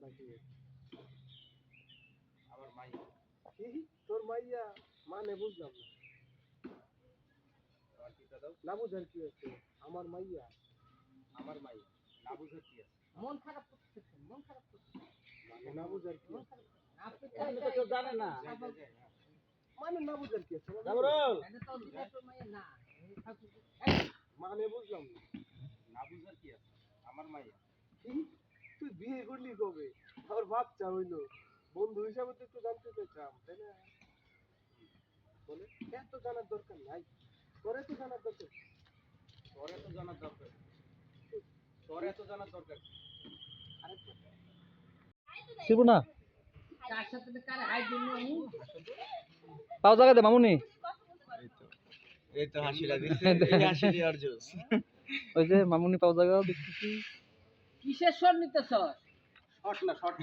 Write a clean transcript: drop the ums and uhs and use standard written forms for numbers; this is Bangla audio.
নাকি? আমার মাইয়া। কি তোর মাইয়া? মানে বুঝলাম না। আমার টিপা দাও। না বুঝার কি আছে? আমার মাইয়া। আমার মাইয়া। না বুঝার কি আছে? মন খারাপ করতেছেন, মন খারাপ করতেছেন। মানে না বুঝার কি আছে? আপনি এমনি তো কেউ জানে না। যাই, যাই, যাই, হ্যাঁ। মানে না বুঝার কি আছে? এটা তো বিরাট মাইয়া না। মানে বুঝলাম না। না বুঝার কি আছে? আমার মাইয়া। কি? তুই বিয়ে করলি কবে? আমার বাচ্চা হইলো। বন্ধু হিসাবে তো একটু জানতে চাইতাম, তাই না? বলে এত জানার দরকার নাই। তোর এত জানার দরকার কি? তোর এত জানার দরকার কি? তোর এত জানার দরকার কি? আরেকবার। শিবু না তার সাথে তো কারে হাই দিন আমি পাও জায়গা দে মামুনি। এই তো হাসিটা দিছে। এই হাসি দেওয়ার জোস। ওই যে মামুনি পাও জায়গা দেখতেছি। কিসের স্বর নিতেছ? শর্ট না, শর্ট না।